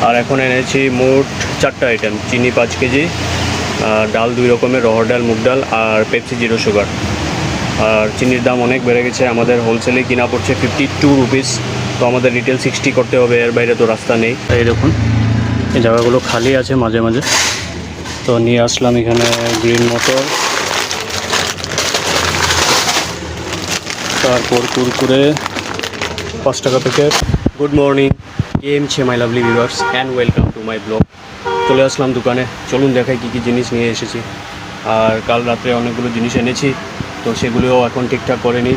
আর এখন এনেছি মোট 4টা আইটেম, চিনি 5 কেজি, ডাল 2 রকমের, রহর ডাল, মুগ ডাল আর পেপসি 0 সুগার। আর চিনির দাম অনেক বেড়ে গেছে, আমাদের হোলসেলে কিনা পড়ছে 52 রুপিস, তো আমাদের রিটেল 60 করতে হবে, এর বাইরে তো রাস্তা নেই। এই দেখুন এই জায়গাগুলো খালি আছে মাঝে মাঝে, তো নিয়ে আসলাম এখানে গ্রিন মটর, তারপর কুরকুরে 5 টাকা packet. Good morning, my lovely viewers and welcome to my blog. চলে আসলাম দোকানে, চলুন দেখাই কী কী জিনিস নিয়ে এসেছি। আর কাল রাত্রে অনেকগুলো জিনিস এনেছি, তো সেগুলোও এখন ঠিকঠাক করেনি।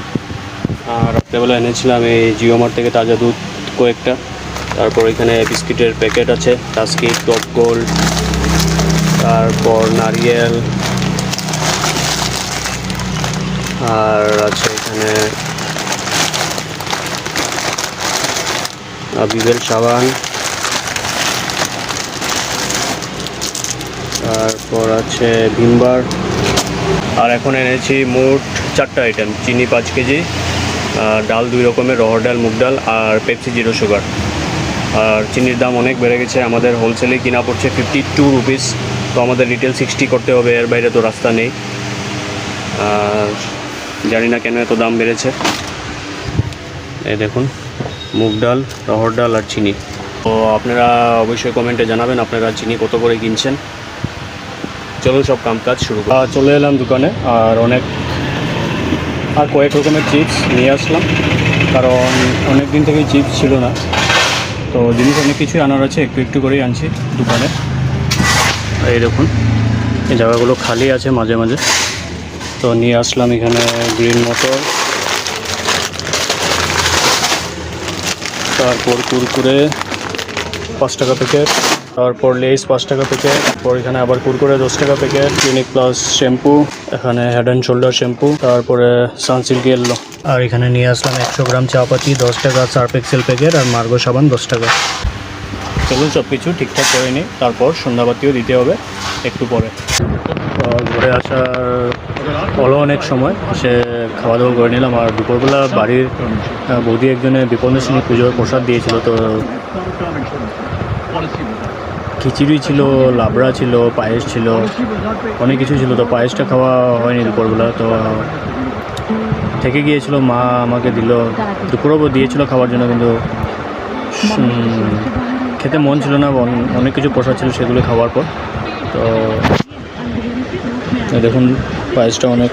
আর রাত্রেবেলা এনেছিলাম এই জিও মার্ট থেকে তাজা দুধ কয়েকটা, তারপর এখানে বিস্কিটের প্যাকেট আছে, টাস্কিট, টপ গোল্ড, তারপর নারিয়েল, আর আছে এখানে বিবেল সাবান, তারপর আছে ভিমবার। আর এখন এনেছি মোট 4টা আইটেম, চিনি 5 কেজি, ডাল 2 রকমের, রহর ডাল, মুগ ডাল আর পেপসি 0 সুগার। আর চিনির দাম অনেক বেড়ে গেছে, আমাদের হোলসেলে কিনা পড়ছে 52 রুপিস, তো আমাদের রিটেল 60 করতে হবে, এর বাইরে তো রাস্তা নেই। আর জানি না কেন এত দাম বেড়েছে। এই দেখুন মুগ ডাল, রহর ডাল আর চিনি। তো আপনারা অবশ্যই কমেন্টে জানাবেন আপনারা চিনি কত করে কিনছেন। চলো সব কাজ শুরু করি। চলে এলাম দোকানে, আর কয়েক রকমের চিপস নিয়ে আসলাম, কারণ অনেক দিন থেকেই চিপস ছিল না, তো জিনিস অনেক কিছুই আনার আছে, একটু একটু করেই আনছি দোকানে। এই দেখুন এই জায়গাগুলো খালি আছে মাঝে মাঝে, তো নিয়ে আসলাম এখানে গ্রিন মটর, তারপর কুরকুরে 5 টাকা প্যাকেট, তারপর লেস 5 টাকা প্যাকেট, তারপর এখানে আবার কুরকুরে 10 টাকা প্যাকেট, ক্লিনিক প্লাস শ্যাম্পু, এখানে হেড অ্যান্ড শোল্ডার শ্যাম্পু, তারপরে সানসিল্ক ইয়েলো। আর এখানে নিয়ে আসলাম 100 গ্রাম চাপাতি 10 টাকা, সার্ফ এক্সেল প্যাকেট আর মার্গো সাবান 10 টাকা। চলুন সব কিছু ঠিকঠাক করে নিই, তারপর সন্ধ্যাবাতিও দিতে হবে একটু পরে। ঘুরে আসার হলো অনেক সময়, সে খাওয়া দাওয়া করে নিলাম। আর দুপুরবেলা বাড়ির বৌদি একজনে বিপন্নসিনী পুজোর প্রসাদ দিয়েছিল, তো খিচুড়ি ছিল, লাবড়া ছিল, পায়েস ছিল, অনেক কিছু ছিল, তো পায়েসটা খাওয়া হয়নি দুপুরবেলা, তো থেকে গিয়েছিল। মা আমাকে দিল, দুপুরেও দিয়েছিল খাওয়ার জন্য, কিন্তু খেতে মন ছিল না, অনেক কিছু প্রসাদ ছিল সেগুলো খাওয়ার পর। তো দেখুন পায়েসটা অনেক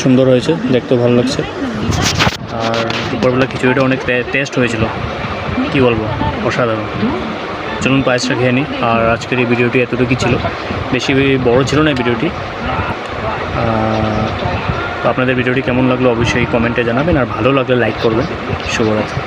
সুন্দর হয়েছে, দেখতেও ভালো লাগছে। আর দুপুরবেলা খিচুড়িটা অনেক টেস্ট হয়েছিল, কি বলবো, অসাধারণ। চলুন পায়েসটা খেয়ে নিই। আর আজকের এই ভিডিওটি এতটুকুই ছিল, বেশি বড় ছিল না এই ভিডিওটি। তো আপনাদের ভিডিওটি কেমন লাগলো অবশ্যই কমেন্টে জানাবেন, আর ভালো লাগলে লাইক করবেন। শুভরাত্রি।